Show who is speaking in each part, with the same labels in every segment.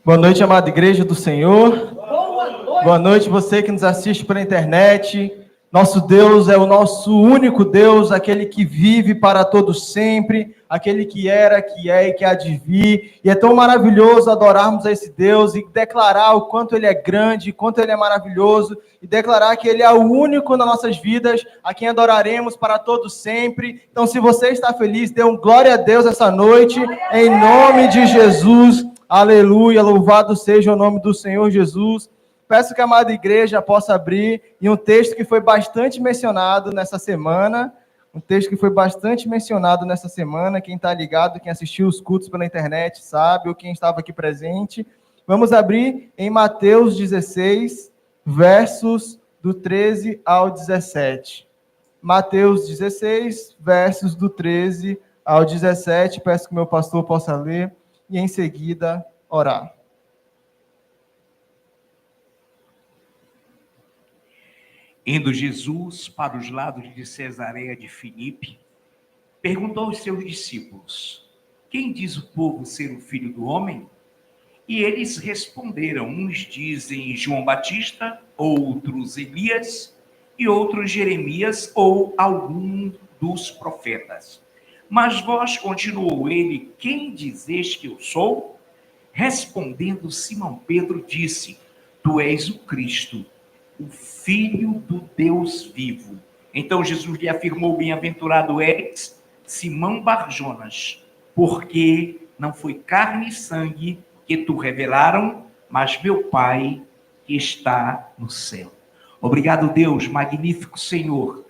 Speaker 1: Boa noite, amada igreja do Senhor. Boa noite, você que nos assiste pela internet. Nosso Deus é o nosso único Deus, aquele que vive para todos sempre, aquele que era, que é e que há de vir. E é tão maravilhoso adorarmos a esse Deus e declarar o quanto Ele é grande, o quanto Ele é maravilhoso, e declarar que Ele é o único nas nossas vidas, a quem adoraremos para todos sempre. Então, se você está feliz, dê um glória a Deus essa noite, em nome de Jesus. Aleluia, louvado seja o nome do Senhor Jesus. Peço que a amada igreja possa abrir em um texto que foi bastante mencionado nessa semana. Quem está ligado, quem assistiu os cultos pela internet sabe, ou quem estava aqui presente. Vamos abrir em Mateus 16, versos do 13 ao 17. Mateus 16, versos do 13 ao 17. Peço que o meu pastor possa ler e em seguida orar.
Speaker 2: Indo Jesus para os lados de Cesareia de Filipe, perguntou aos seus discípulos: quem diz o povo ser o Filho do Homem? E eles responderam: uns dizem João Batista, outros Elias, e outros Jeremias ou algum dos profetas. Mas vós, continuou ele, quem dizeis que eu sou? Respondendo Simão Pedro, disse: tu és o Cristo, o Filho do Deus vivo. Então Jesus lhe afirmou: bem-aventurado és, Simão Barjonas, porque não foi carne e sangue que tu revelaram, mas meu Pai que está no céu. Obrigado, Deus, magnífico Senhor,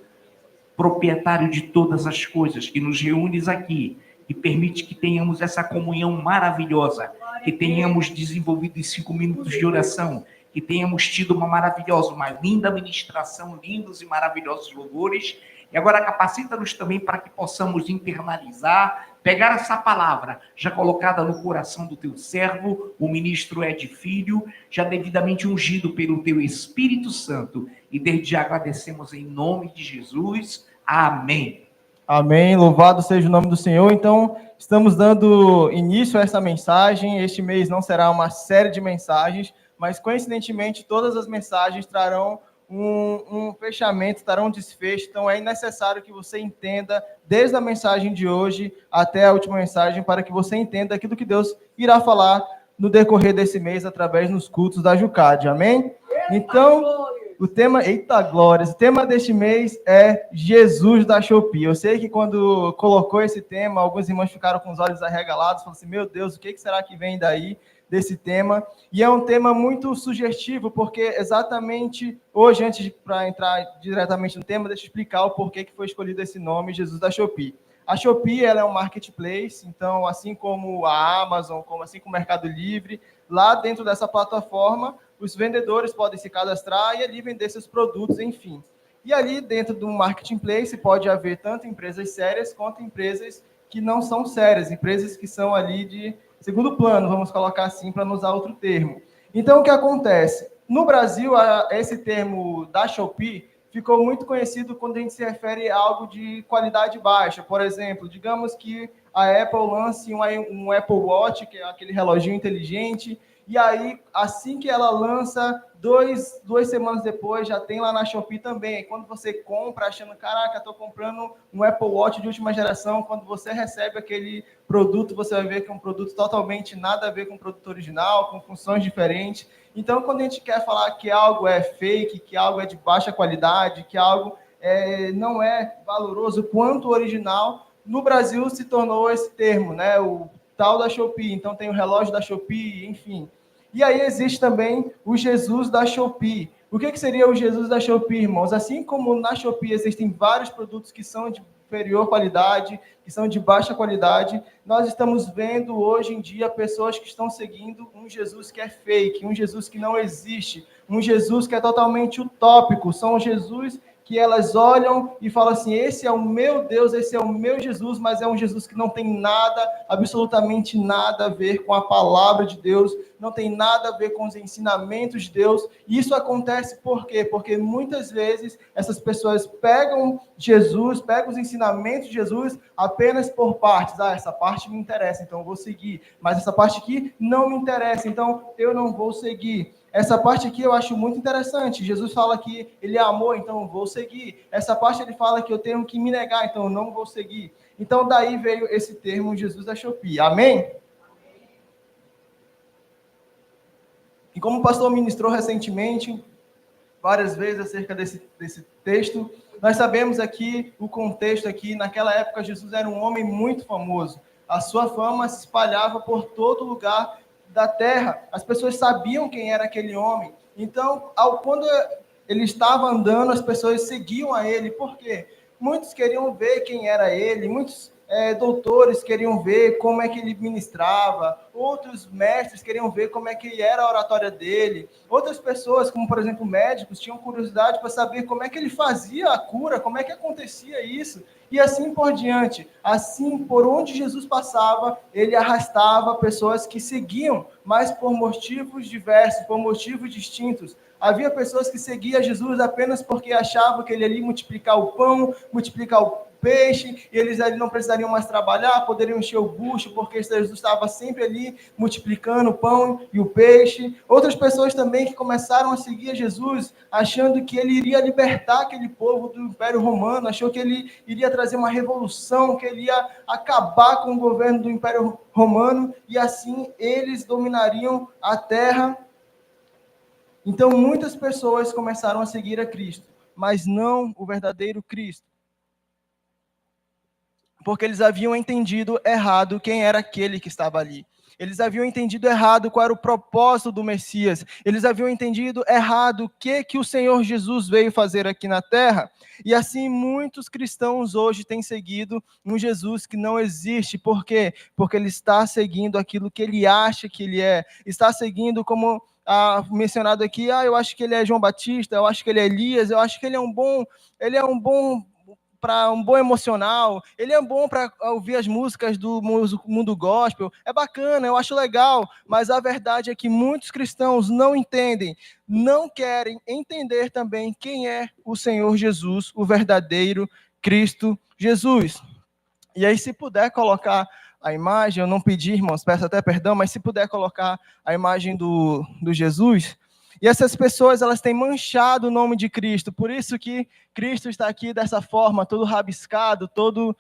Speaker 2: proprietário de todas as coisas, que nos reúnes aqui e permite que tenhamos essa comunhão maravilhosa, que tenhamos desenvolvido em 5 minutos de oração, que tenhamos tido uma linda ministração, lindos e maravilhosos louvores. E agora capacita-nos também para que possamos internalizar, pegar essa palavra já colocada no coração do teu servo, o ministro Ed Filho, já devidamente ungido pelo teu Espírito Santo. E desde já agradecemos em nome de Jesus. Amém.
Speaker 1: Amém, louvado seja o nome do Senhor. Então, estamos dando início a essa mensagem. Este mês não será uma série de mensagens, mas coincidentemente todas as mensagens trarão um fechamento, trarão um desfecho. Então, é necessário que você entenda, desde a mensagem de hoje até a última mensagem, para que você entenda aquilo que Deus irá falar no decorrer desse mês, através dos cultos da Jucade. Amém? Então, o tema, eita glórias, o tema deste mês é Jesus da Shopee. Eu sei que quando colocou esse tema, alguns irmãos ficaram com os olhos arregalados, falaram assim, meu Deus, o que será que vem daí desse tema? E é um tema muito sugestivo, porque exatamente hoje, antes para entrar diretamente no tema, deixa eu explicar o porquê que foi escolhido esse nome, Jesus da Shopee. A Shopee, ela é um marketplace, então, assim como a Amazon, assim como o Mercado Livre, lá dentro dessa plataforma, os vendedores podem se cadastrar e ali vender seus produtos, enfim. E ali dentro do marketplace pode haver tanto empresas sérias quanto empresas que não são sérias, empresas que são ali de segundo plano, vamos colocar assim para não usar outro termo. Então, o que acontece? No Brasil, esse termo da Shopee ficou muito conhecido quando a gente se refere a algo de qualidade baixa. Por exemplo, digamos que a Apple lance um Apple Watch, que é aquele reloginho inteligente, e aí, assim que ela lança, duas semanas depois, já tem lá na Shopee também. E quando você compra, achando, caraca, estou comprando um Apple Watch de última geração, quando você recebe aquele produto, você vai ver que é um produto totalmente nada a ver com o produto original, com funções diferentes. Então, quando a gente quer falar que algo é fake, que algo é de baixa qualidade, que algo não é valoroso quanto o original, no Brasil se tornou esse termo, né? O tal da Shopee, então tem o relógio da Shopee, enfim. E aí existe também o Jesus da Shopee. O que seria o Jesus da Shopee, irmãos? Assim como na Shopee existem vários produtos que são de inferior qualidade, que são de baixa qualidade, nós estamos vendo hoje em dia pessoas que estão seguindo um Jesus que é fake, um Jesus que não existe, um Jesus que é totalmente utópico, são Jesus que elas olham e falam assim, esse é o meu Deus, esse é o meu Jesus, mas é um Jesus que não tem nada, absolutamente nada a ver com a palavra de Deus, não tem nada a ver com os ensinamentos de Deus. E isso acontece por quê? Porque muitas vezes essas pessoas pegam Jesus, pegam os ensinamentos de Jesus apenas por partes. Essa parte me interessa, então eu vou seguir. Mas essa parte aqui não me interessa, então eu não vou seguir. Essa parte aqui eu acho muito interessante. Jesus fala que ele é amor, então eu vou seguir. Essa parte ele fala que eu tenho que me negar, então eu não vou seguir. Então daí veio esse termo Jesus da Shopee. Amém? E como o pastor ministrou recentemente, várias vezes acerca desse texto, nós sabemos aqui o contexto aqui. Naquela época Jesus era um homem muito famoso. A sua fama se espalhava por todo lugar da terra. As pessoas sabiam quem era aquele homem. Então, quando ele estava andando, as pessoas seguiam a ele. Por quê? Muitos queriam ver quem era ele, muitos doutores queriam ver como é que ele ministrava, outros mestres queriam ver como é que era a oratória dele, outras pessoas, como por exemplo médicos, tinham curiosidade para saber como é que ele fazia a cura, como é que acontecia isso, e assim por diante. Assim, por onde Jesus passava, ele arrastava pessoas que seguiam, mas por motivos diversos, por motivos distintos. Havia pessoas que seguiam Jesus apenas porque achavam que ele ia multiplicar o pão, multiplicar o peixe, e eles ali não precisariam mais trabalhar, poderiam encher o bucho, porque Jesus estava sempre ali multiplicando o pão e o peixe. Outras pessoas também que começaram a seguir Jesus, achando que ele iria libertar aquele povo do Império Romano, achou que ele iria trazer uma revolução, que ele ia acabar com o governo do Império Romano, e assim eles dominariam a terra. Então muitas pessoas começaram a seguir a Cristo, mas não o verdadeiro Cristo. Porque eles haviam entendido errado quem era aquele que estava ali. Eles haviam entendido errado qual era o propósito do Messias. Eles haviam entendido errado o que o Senhor Jesus veio fazer aqui na terra. E assim muitos cristãos hoje têm seguido um Jesus que não existe. Por quê? Porque ele está seguindo aquilo que ele acha que ele é. Está seguindo como mencionado aqui, eu acho que ele é João Batista, eu acho que ele é Elias, eu acho que ele é um bom para um bom emocional, ele é bom para ouvir as músicas do mundo gospel, é bacana, eu acho legal, mas a verdade é que muitos cristãos não entendem, não querem entender também quem é o Senhor Jesus, o verdadeiro Cristo Jesus. E aí, se puder colocar a imagem, eu não pedi, irmãos, peço até perdão, mas se puder colocar a imagem do Jesus. E essas pessoas, elas têm manchado o nome de Cristo, por isso que Cristo está aqui dessa forma, todo rabiscado, todo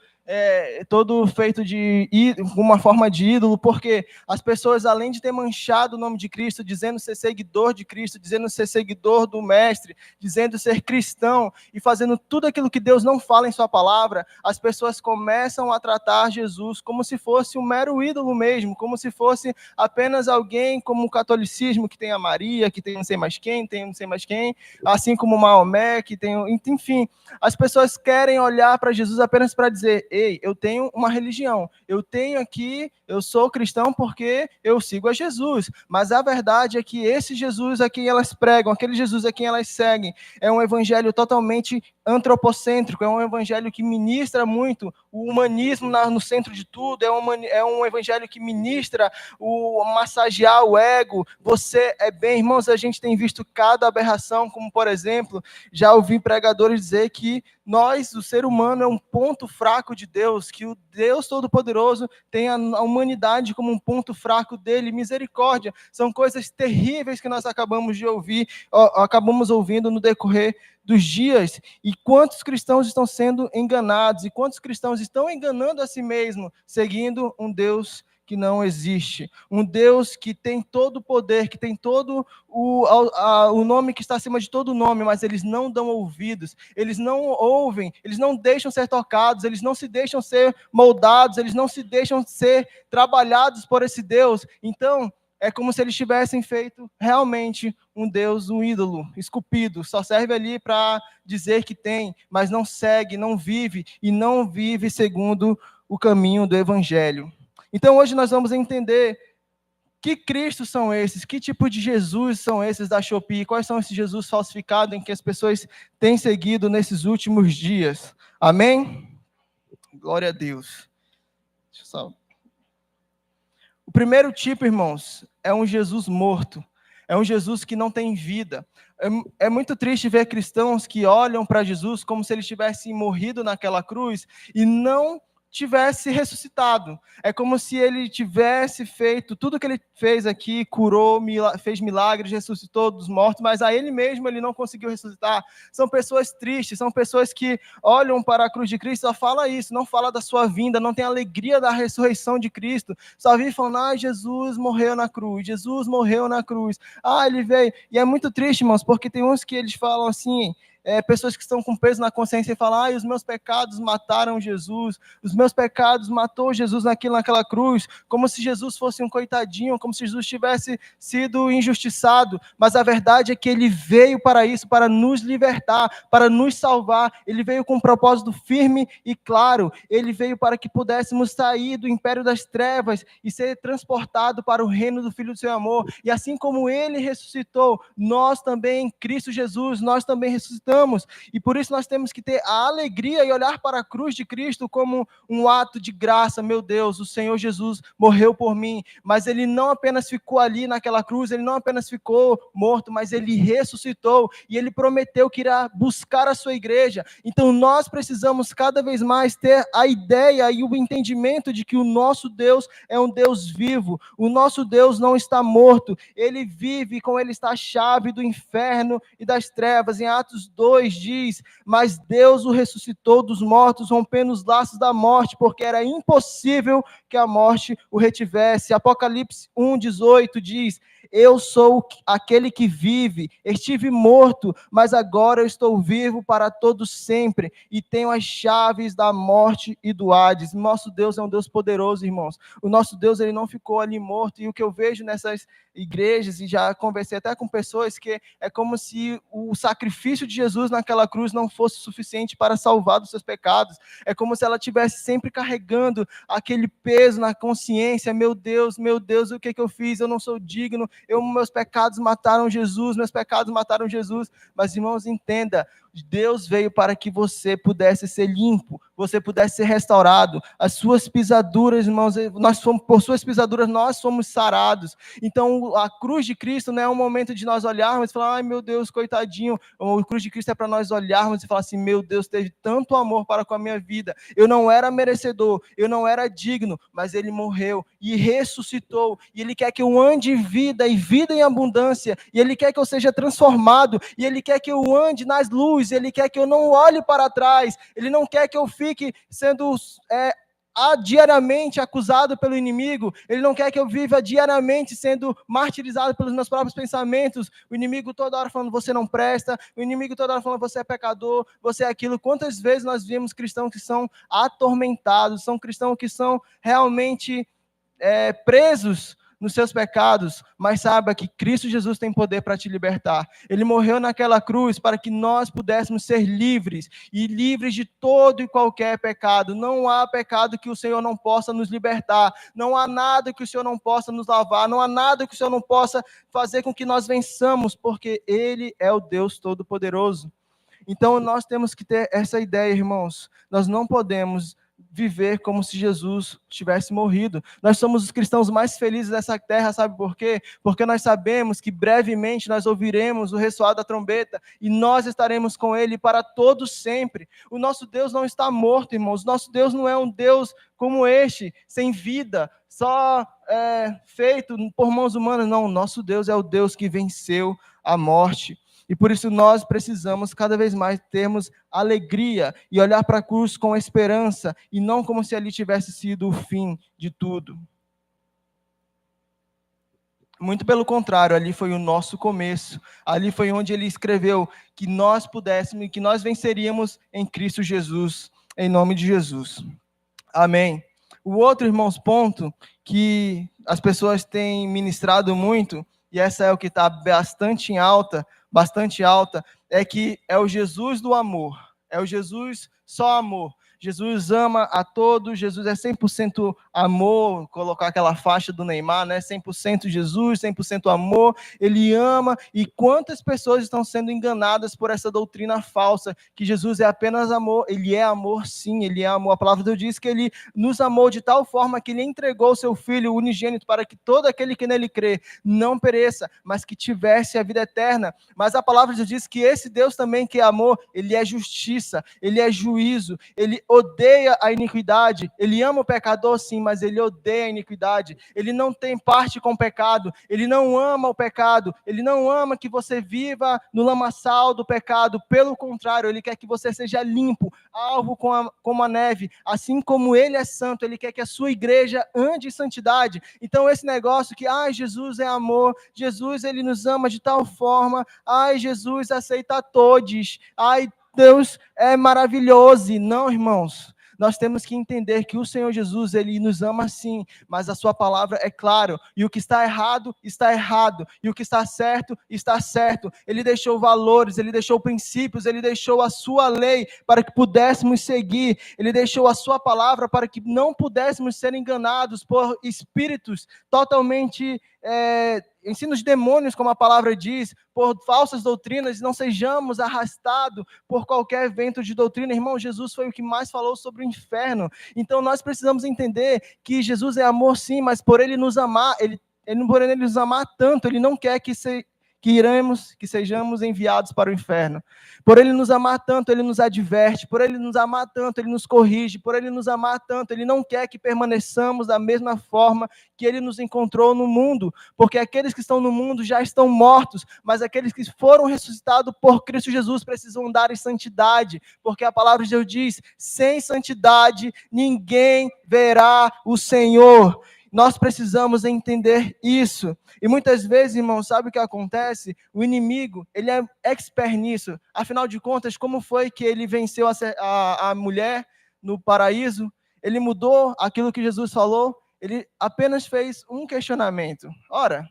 Speaker 1: feito de uma forma de ídolo, porque as pessoas, além de ter manchado o nome de Cristo, dizendo ser seguidor de Cristo, dizendo ser seguidor do Mestre, dizendo ser cristão, e fazendo tudo aquilo que Deus não fala em sua palavra, as pessoas começam a tratar Jesus como se fosse um mero ídolo mesmo, como se fosse apenas alguém como o catolicismo, que tem a Maria, que tem não sei mais quem, assim como Maomé, que tem, enfim, as pessoas querem olhar para Jesus apenas para dizer: ei, eu tenho uma religião, eu sou cristão porque eu sigo a Jesus, mas a verdade é que esse Jesus a quem elas pregam, aquele Jesus a quem elas seguem, é um evangelho totalmente antropocêntrico, é um evangelho que ministra muito o humanismo no centro de tudo, é um evangelho que ministra o massagear o ego, você é bem, irmãos, a gente tem visto cada aberração, como por exemplo, já ouvi pregadores dizer que o ser humano, é um ponto fraco de Deus, que o Deus Todo-Poderoso tem a humanidade como um ponto fraco dele, misericórdia, são coisas terríveis que nós acabamos ouvindo no decorrer dos dias, e quantos cristãos estão sendo enganados, e quantos cristãos estão enganando a si mesmo, seguindo um Deus que não existe, um Deus que tem todo o poder, que tem todo o nome que está acima de todo nome, mas eles não dão ouvidos, eles não ouvem, eles não deixam ser tocados, eles não se deixam ser moldados, eles não se deixam ser trabalhados por esse Deus. Então, é como se eles tivessem feito realmente um Deus, um ídolo, esculpido, só serve ali para dizer que tem, mas não segue, não vive, e não vive segundo o caminho do Evangelho. Então hoje nós vamos entender que Cristos são esses, que tipo de Jesus são esses da Shopee, quais são esses Jesus falsificados em que as pessoas têm seguido nesses últimos dias. Amém? Glória a Deus. Deixa eu só... O primeiro tipo, irmãos, é um Jesus morto. É um Jesus que não tem vida. É muito triste ver cristãos que olham para Jesus como se ele tivesse morrido naquela cruz e não tivesse ressuscitado. É como se ele tivesse feito tudo que ele fez aqui, curou, fez milagres, ressuscitou dos mortos, mas a ele mesmo ele não conseguiu ressuscitar. São pessoas tristes, são pessoas que olham para a cruz de Cristo e só fala isso, não fala da sua vinda, não tem alegria da ressurreição de Cristo. Só vive falando, Jesus morreu na cruz, Jesus morreu na cruz. Ele veio. E é muito triste, irmãos, porque tem uns que eles falam assim, pessoas que estão com peso na consciência e falam, os meus pecados mataram Jesus, os meus pecados matou Jesus naquela cruz, como se Jesus fosse um coitadinho, como se Jesus tivesse sido injustiçado, mas a verdade é que ele veio para isso, para nos libertar, para nos salvar, ele veio com um propósito firme e claro, ele veio para que pudéssemos sair do império das trevas e ser transportado para o reino do Filho do seu amor, e assim como ele ressuscitou, nós também, em Cristo Jesus, nós também ressuscitamos, e por isso nós temos que ter a alegria e olhar para a cruz de Cristo como um ato de graça. Meu Deus, o Senhor Jesus morreu por mim, mas ele não apenas ficou ali naquela cruz, ele não apenas ficou morto, mas ele ressuscitou, e ele prometeu que irá buscar a sua igreja. Então nós precisamos cada vez mais ter a ideia e o entendimento de que o nosso Deus é um Deus vivo, o nosso Deus não está morto, ele vive, com ele está a chave do inferno e das trevas. Em Atos 2 diz, mas Deus o ressuscitou dos mortos, rompendo os laços da morte, porque era impossível que a morte o retivesse. Apocalipse 1:18 diz, eu sou aquele que vive, estive morto, mas agora eu estou vivo para todo sempre, e tenho as chaves da morte e do Hades. Nosso Deus é um Deus poderoso, irmãos. O nosso Deus, ele não ficou ali morto, e o que eu vejo nessas igrejas, e já conversei até com pessoas, que é como se o sacrifício de Jesus naquela cruz não fosse suficiente para salvar dos seus pecados. É como se ela estivesse sempre carregando aquele peso na consciência, meu Deus, o que eu fiz? Eu não sou digno, meus pecados mataram Jesus, mas irmãos, entenda, Deus veio para que você pudesse ser limpo, você pudesse ser restaurado, as suas pisaduras, irmãos, por suas pisaduras nós somos sarados. Então a cruz de Cristo não é um momento de nós olharmos e falar, meu Deus, coitadinho. A cruz de Cristo é para nós olharmos e falar assim, meu Deus, teve tanto amor para com a minha vida, eu não era merecedor, eu não era digno, mas ele morreu e ressuscitou, e ele quer que eu ande em vida, e vida em abundância, e ele quer que eu seja transformado, e ele quer que eu ande nas luzes, ele quer que eu não olhe para trás, ele não quer que eu fique sendo diariamente acusado pelo inimigo, ele não quer que eu viva diariamente sendo martirizado pelos meus próprios pensamentos, o inimigo toda hora falando, você não presta, o inimigo toda hora falando, você é pecador, você é aquilo. Quantas vezes nós vimos cristãos que são atormentados, são cristãos que são realmente presos nos seus pecados, mas saiba que Cristo Jesus tem poder para te libertar. Ele morreu naquela cruz para que nós pudéssemos ser livres, e livres de todo e qualquer pecado. Não há pecado que o Senhor não possa nos libertar, não há nada que o Senhor não possa nos lavar, não há nada que o Senhor não possa fazer com que nós vençamos, porque Ele é o Deus Todo-Poderoso. Então nós temos que ter essa ideia, irmãos, nós não podemos viver como se Jesus tivesse morrido. Nós somos os cristãos mais felizes dessa terra, sabe por quê? Porque nós sabemos que brevemente nós ouviremos o ressoar da trombeta e nós estaremos com ele para todo sempre. O nosso Deus não está morto, irmãos. Nosso Deus não é um Deus como este, sem vida, só feito por mãos humanas. Não, nosso Deus é o Deus que venceu a morte. E por isso nós precisamos cada vez mais termos alegria e olhar para a cruz com esperança e não como se ali tivesse sido o fim de tudo. Muito pelo contrário, ali foi o nosso começo. Ali foi onde ele escreveu que nós pudéssemos, que nós venceríamos em Cristo Jesus, em nome de Jesus. Amém. O outro, irmãos, ponto que as pessoas têm ministrado muito, e essa é o que está bastante alta, é que é o Jesus do amor, é o Jesus só amor. Jesus ama a todos, Jesus é 100% amor, colocar aquela faixa do Neymar, né? 100% Jesus, 100% amor, ele ama. E quantas pessoas estão sendo enganadas por essa doutrina falsa, que Jesus é apenas amor? Ele é amor, sim, ele é amor. A palavra de Deus diz que ele nos amou de tal forma que ele entregou o seu Filho unigênito para que todo aquele que nele crê não pereça, mas que tivesse a vida eterna. Mas a palavra de Deus diz que esse Deus também que é amor, ele é justiça, ele é juízo, ele odeia a iniquidade, ele ama o pecador sim, mas ele odeia a iniquidade, ele não tem parte com o pecado, ele não ama o pecado, ele não ama que você viva no lamaçal do pecado, pelo contrário, ele quer que você seja limpo, alvo como a neve, assim como ele é santo, ele quer que a sua igreja ande em santidade. Então esse negócio que, Jesus é amor, Jesus ele nos ama de tal forma, Jesus aceita a todos, Deus é maravilhoso. Não, irmãos, nós temos que entender que o Senhor Jesus, ele nos ama sim, mas a sua palavra é claro, e o que está errado, e o que está certo, está certo. Ele deixou valores, ele deixou princípios, ele deixou a sua lei para que pudéssemos seguir, ele deixou a sua palavra para que não pudéssemos ser enganados por espíritos totalmente ensinos de demônios, como a palavra diz, por falsas doutrinas, não sejamos arrastados por qualquer vento de doutrina. Irmão, Jesus foi o que mais falou sobre o inferno. Então nós precisamos entender que Jesus é amor sim, mas por ele nos amar, por ele nos amar tanto, ele não quer que sejamos enviados para o inferno. Por ele nos amar tanto, ele nos adverte. Por ele nos amar tanto, ele nos corrige. Por ele nos amar tanto, ele não quer que permaneçamos da mesma forma que ele nos encontrou no mundo. Porque aqueles que estão no mundo já estão mortos, mas aqueles que foram ressuscitados por Cristo Jesus precisam andar em santidade. Porque a palavra de Deus diz, sem santidade ninguém verá o Senhor. Nós precisamos entender isso. E muitas vezes, irmão, sabe o que acontece? O inimigo, ele é expert nisso. Afinal de contas, como foi que ele venceu a mulher no paraíso? Ele mudou aquilo que Jesus falou? Ele apenas fez um questionamento. Ora,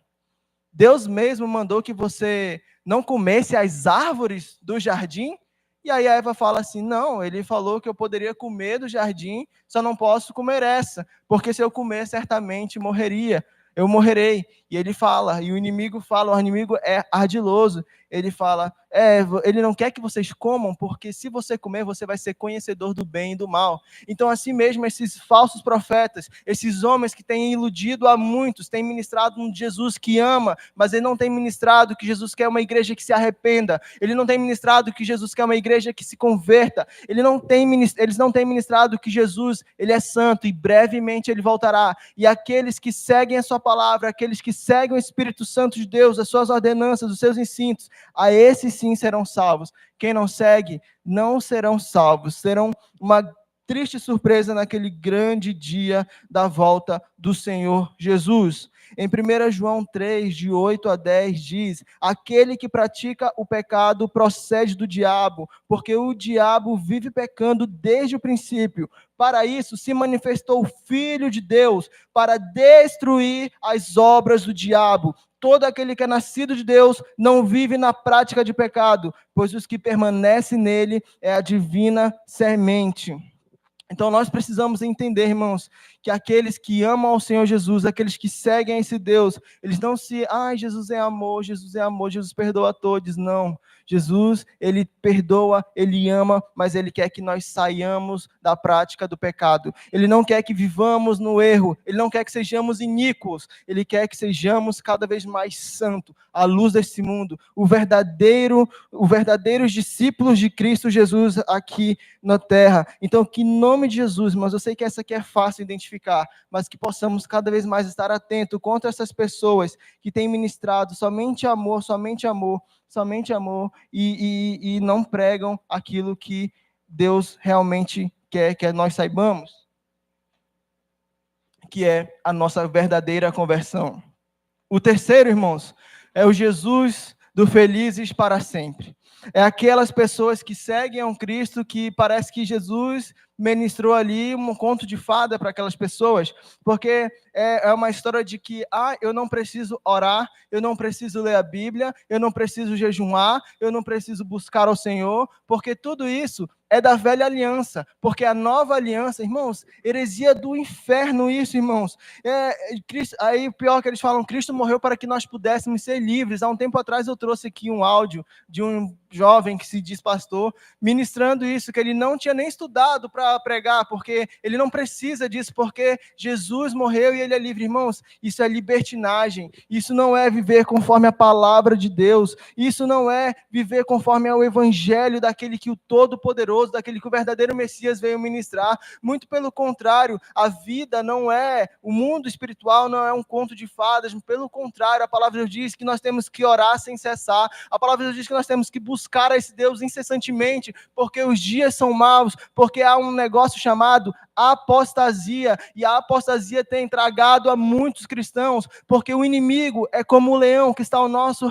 Speaker 1: Deus mesmo mandou que você não comesse as árvores do jardim? E aí a Eva fala assim, não, ele falou que eu poderia comer do jardim, só não posso comer essa, porque se eu comer, certamente eu morrerei. E ele fala, e o inimigo é ardiloso, ele fala, ele não quer que vocês comam, porque se você comer, você vai ser conhecedor do bem e do mal. Então, assim mesmo, esses falsos profetas, esses homens que têm iludido a muitos, têm ministrado um Jesus que ama, mas ele não tem ministrado que Jesus quer uma igreja que se arrependa, ele não tem ministrado que Jesus quer uma igreja que se converta, eles não têm ministrado que Jesus, ele é santo e brevemente ele voltará, e aqueles que seguem a sua palavra, aqueles que seguem o Espírito Santo de Deus, as suas ordenanças, os seus ensinos, a esses sim serão salvos. Quem não segue, não serão salvos. Serão uma triste surpresa naquele grande dia da volta do Senhor Jesus. Em 1 João 3, de 8 a 10, diz, aquele que pratica o pecado procede do diabo, porque o diabo vive pecando desde o princípio. Para isso se manifestou o Filho de Deus, para destruir as obras do diabo. Todo aquele que é nascido de Deus não vive na prática de pecado, pois os que permanecem nele é a divina semente. Então nós precisamos entender, irmãos, que aqueles que amam ao Senhor Jesus, aqueles que seguem esse Deus, eles não Jesus é amor, Jesus perdoa a todos. Não, Jesus, ele perdoa, ele ama, mas ele quer que nós saiamos da prática do pecado. Ele não quer que vivamos no erro, ele não quer que sejamos iníquos, ele quer que sejamos cada vez mais santos, à luz desse mundo, os verdadeiros discípulos de Cristo Jesus aqui na terra. Então, que em nome de Jesus, mas eu sei que essa aqui é fácil identificar, mas que possamos cada vez mais estar atentos contra essas pessoas que têm ministrado somente amor, e não pregam aquilo que Deus realmente quer que nós saibamos, que é a nossa verdadeira conversão. O terceiro, irmãos, é o Jesus do felizes para sempre. É aquelas pessoas que seguem a um Cristo que parece que Jesus ministrou ali um conto de fada para aquelas pessoas, porque é uma história de que eu não preciso orar, eu não preciso ler a Bíblia, eu não preciso jejuar, eu não preciso buscar ao Senhor, porque tudo isso é da velha aliança, porque a nova aliança, irmãos, heresia do inferno isso, irmãos. Aí o pior que eles falam, Cristo morreu para que nós pudéssemos ser livres. Há um tempo atrás eu trouxe aqui um áudio de um jovem que se diz pastor, ministrando isso, que ele não tinha nem estudado para pregar, porque ele não precisa disso, porque Jesus morreu e ele é livre. Irmãos, isso é libertinagem, isso não é viver conforme a palavra de Deus, isso não é viver conforme ao evangelho daquele que o Todo-Poderoso, daquele que o verdadeiro Messias veio ministrar. Muito pelo contrário, a vida não é, o mundo espiritual não é um conto de fadas, pelo contrário, a palavra de Deus diz que nós temos que orar sem cessar, a palavra de Deus diz que nós temos que buscar a esse Deus incessantemente, porque os dias são maus, porque há um negócio chamado apostasia, e a apostasia tem tragado a muitos cristãos, porque o inimigo é como o leão que está ao nosso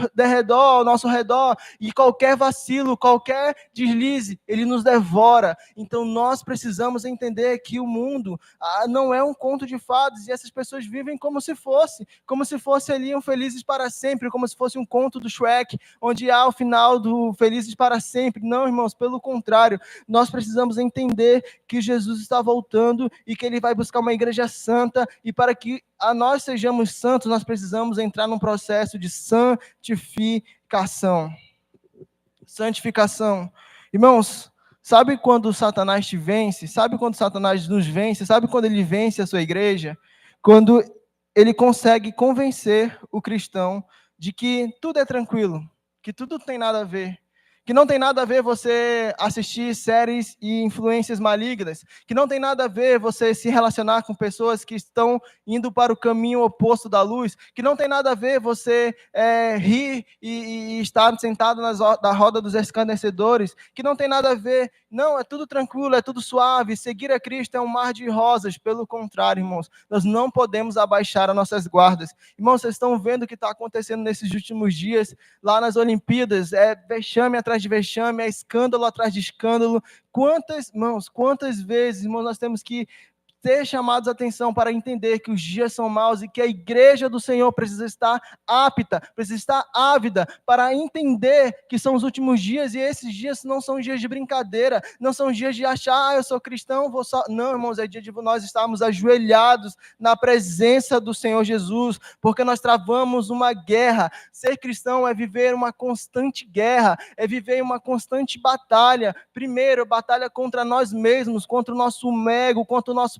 Speaker 1: redor, e qualquer vacilo, qualquer deslize, ele nos devora. Então nós precisamos entender que o mundo não é um conto de fadas, e essas pessoas vivem como se fosse ali um Felizes para Sempre, como se fosse um conto do Shrek, onde há o final do Felizes para Sempre. Não, irmãos, pelo contrário, nós precisamos entender que Jesus está voltando e que ele vai buscar uma igreja santa, e para que nós sejamos santos, nós precisamos entrar num processo de santificação. Irmãos, sabe quando Satanás te vence? Sabe quando Satanás nos vence? Sabe quando ele vence a sua igreja? Quando ele consegue convencer o cristão de que tudo é tranquilo, que tudo não tem nada a ver, que não tem nada a ver você assistir séries e influências malignas, que não tem nada a ver você se relacionar com pessoas que estão indo para o caminho oposto da luz, que não tem nada a ver você rir e estar sentado na roda dos escarnecedores, que não tem nada a ver, não, é tudo tranquilo, é tudo suave, seguir a Cristo é um mar de rosas. Pelo contrário, irmãos, nós não podemos abaixar as nossas guardas. Irmãos, vocês estão vendo o que está acontecendo nesses últimos dias, lá nas Olimpíadas, vexame atrás de vexame, é escândalo atrás de escândalo. Quantas vezes, irmãos, nós temos que ser chamados a atenção para entender que os dias são maus e que a igreja do Senhor precisa estar apta, precisa estar ávida para entender que são os últimos dias, e esses dias não são dias de brincadeira, não são dias de achar, eu sou cristão, vou só... Não, irmãos, é dia de nós estarmos ajoelhados na presença do Senhor Jesus, porque nós travamos uma guerra. Ser cristão é viver uma constante guerra, é viver uma constante batalha. Primeiro, batalha contra nós mesmos, contra o nosso ego, contra a nossa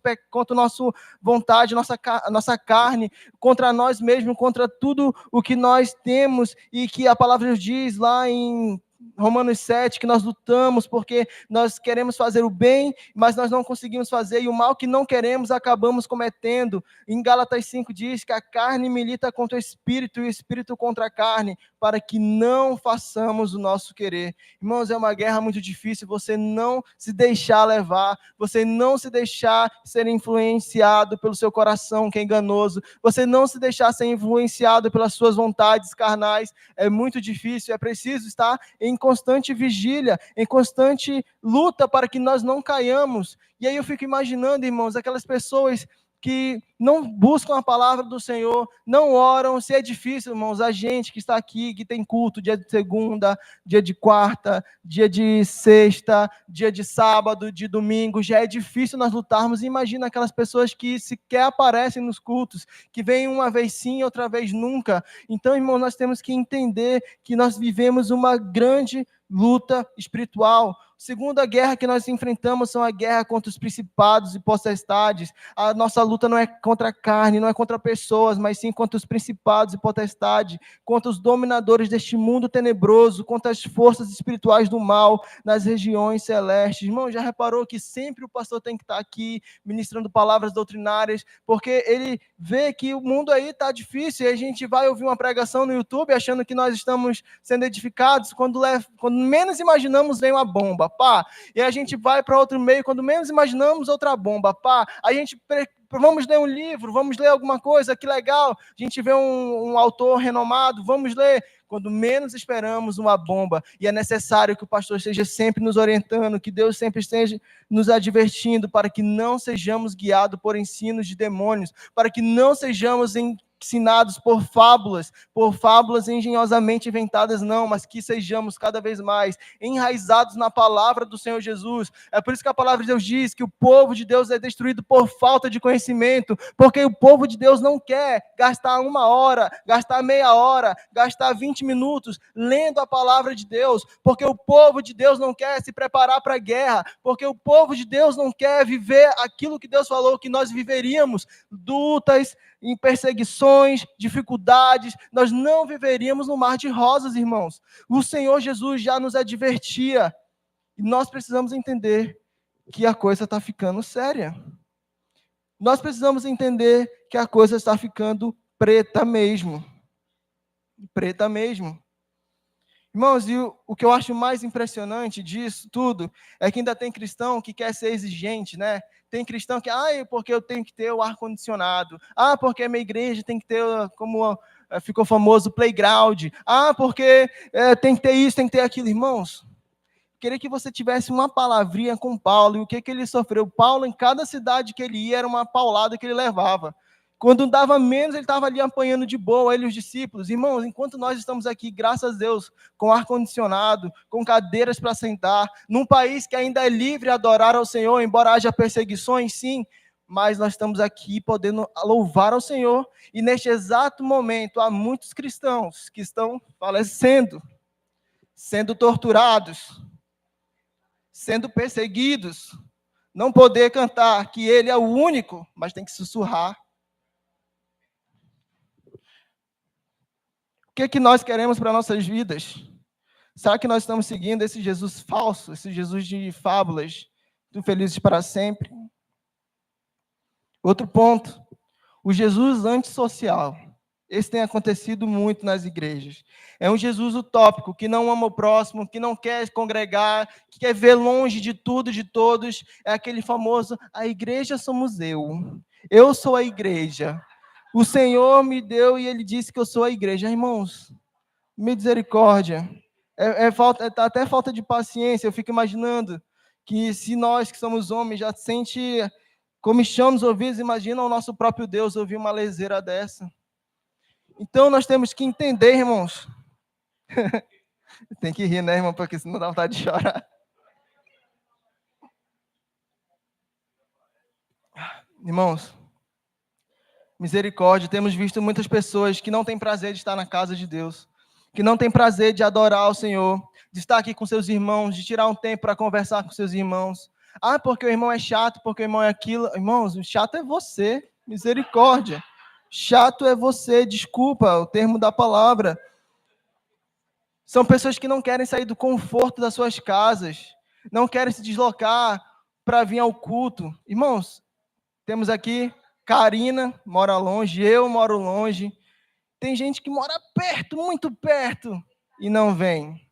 Speaker 1: vontade, nossa carne, contra nós mesmos, contra tudo o que nós temos, e que a palavra nos diz lá em Romanos 7, que nós lutamos porque nós queremos fazer o bem, mas nós não conseguimos fazer, e o mal que não queremos acabamos cometendo. Em Gálatas 5 diz que a carne milita contra o espírito e o espírito contra a carne, para que não façamos o nosso querer. Irmãos, é uma guerra muito difícil, você não se deixar levar, você não se deixar ser influenciado pelo seu coração, que é enganoso, você não se deixar ser influenciado pelas suas vontades carnais. É muito difícil, é preciso estar em constante vigília, em constante luta para que nós não caiamos. E aí eu fico imaginando, irmãos, aquelas pessoas que não buscam a palavra do Senhor, não oram. Se é difícil, irmãos, a gente que está aqui, que tem culto dia de segunda, dia de quarta, dia de sexta, dia de sábado, de domingo, já é difícil nós lutarmos. Imagina aquelas pessoas que sequer aparecem nos cultos, que vêm uma vez sim, outra vez nunca. Então, irmãos, nós temos que entender que nós vivemos uma grande luta espiritual. Segunda guerra que nós enfrentamos são a guerra contra os principados e potestades. A nossa luta não é contra a carne, não é contra pessoas, mas sim contra os principados e potestades, contra os dominadores deste mundo tenebroso, contra as forças espirituais do mal nas regiões celestes. Irmão, já reparou que sempre o pastor tem que estar aqui ministrando palavras doutrinárias, porque ele vê que o mundo aí está difícil, e a gente vai ouvir uma pregação no YouTube achando que nós estamos sendo edificados, quando menos imaginamos vem uma bomba, pá, e a gente vai para outro meio, quando menos imaginamos outra bomba, pá, a gente Vamos ler um livro, vamos ler alguma coisa, que legal. A gente vê um autor renomado, vamos ler. Quando menos esperamos, uma bomba. E é necessário que o pastor esteja sempre nos orientando, que Deus sempre esteja nos advertindo, para que não sejamos guiados por ensinos de demônios, para que não sejamos ensinados por fábulas engenhosamente inventadas, não, mas que sejamos cada vez mais enraizados na palavra do Senhor Jesus. É por isso que a palavra de Deus diz que o povo de Deus é destruído por falta de conhecimento, porque o povo de Deus não quer gastar 1 hora, gastar meia hora, gastar 20 minutos lendo a palavra de Deus, porque o povo de Deus não quer se preparar para a guerra, porque o povo de Deus não quer viver aquilo que Deus falou que nós viveríamos, lutas, em perseguições, dificuldades, nós não viveríamos no mar de rosas, irmãos. O Senhor Jesus já nos advertia, e nós precisamos entender que a coisa está ficando séria. Nós precisamos entender que a coisa está ficando preta mesmo. Preta mesmo. Irmãos, e o que eu acho mais impressionante disso tudo é que ainda tem cristão que quer ser exigente, né? Tem cristão que, porque eu tenho que ter o ar-condicionado. Porque a minha igreja tem que ter, como ficou famoso, o playground. Porque tem que ter isso, tem que ter aquilo. Irmãos, queria que você tivesse uma palavrinha com Paulo e o que ele sofreu. Paulo, em cada cidade que ele ia, era uma paulada que ele levava. Quando dava menos, ele estava ali apanhando de boa, ele e os discípulos. Irmãos, enquanto nós estamos aqui, graças a Deus, com ar-condicionado, com cadeiras para sentar, num país que ainda é livre a adorar ao Senhor, embora haja perseguições, sim, mas nós estamos aqui podendo louvar ao Senhor. E neste exato momento, há muitos cristãos que estão falecendo, sendo torturados, sendo perseguidos, não poder cantar que Ele é o único, mas tem que sussurrar. O que é que nós queremos para nossas vidas? Será que nós estamos seguindo esse Jesus falso, esse Jesus de fábulas, do felizes para sempre? Outro ponto, o Jesus antissocial. Esse tem acontecido muito nas igrejas. É um Jesus utópico, que não ama o próximo, que não quer congregar, que quer ver longe de tudo e de todos. É aquele famoso, a igreja somos eu. Eu sou a igreja. O Senhor me deu e Ele disse que eu sou a igreja. Irmãos, misericórdia. Tá até falta de paciência. Eu fico imaginando que se nós que somos homens já sente comichão nos ouvidos, imagina o nosso próprio Deus ouvir uma leseira dessa. Então nós temos que entender, irmãos. Tem que rir, né, irmão? Porque senão dá vontade de chorar. Irmãos, misericórdia, temos visto muitas pessoas que não têm prazer de estar na casa de Deus, que não têm prazer de adorar o Senhor, de estar aqui com seus irmãos, de tirar um tempo para conversar com seus irmãos. Porque o irmão é chato, porque o irmão é aquilo. Irmãos, o chato é você, misericórdia. Chato é você, desculpa o termo da palavra. São pessoas que não querem sair do conforto das suas casas, não querem se deslocar para vir ao culto. Irmãos, temos aqui Karina, mora longe, eu moro longe. Tem gente que mora perto, muito perto, e não vem.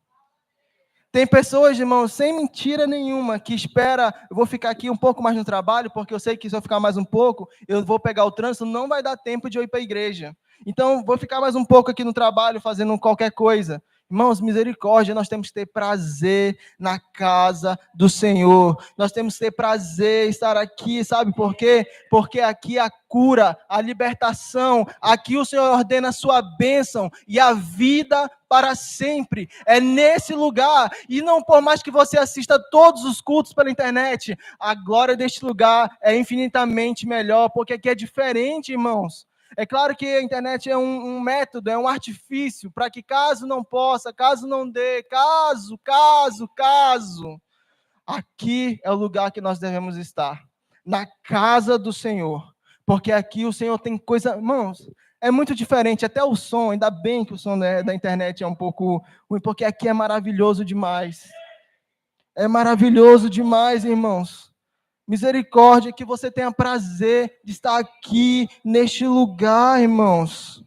Speaker 1: Tem pessoas, irmãos, sem mentira nenhuma, que espera, eu vou ficar aqui um pouco mais no trabalho, porque eu sei que se eu ficar mais um pouco, eu vou pegar o trânsito, não vai dar tempo de eu ir para a igreja. Então, vou ficar mais um pouco aqui no trabalho, fazendo qualquer coisa. Irmãos, misericórdia, nós temos que ter prazer na casa do Senhor. Nós temos que ter prazer em estar aqui, sabe por quê? Porque aqui a cura, a libertação, aqui o Senhor ordena a sua bênção e a vida para sempre. É nesse lugar, e não por mais que você assista todos os cultos pela internet, a glória deste lugar é infinitamente melhor, porque aqui é diferente, irmãos. É claro que a internet é um método, é um artifício, para que caso não possa, caso não dê, caso, aqui é o lugar que nós devemos estar, na casa do Senhor, porque aqui o Senhor tem coisa, irmãos, é muito diferente, até o som, ainda bem que o som da internet é um pouco ruim, porque aqui é maravilhoso demais, irmãos. Misericórdia, que você tenha prazer de estar aqui, neste lugar, irmãos.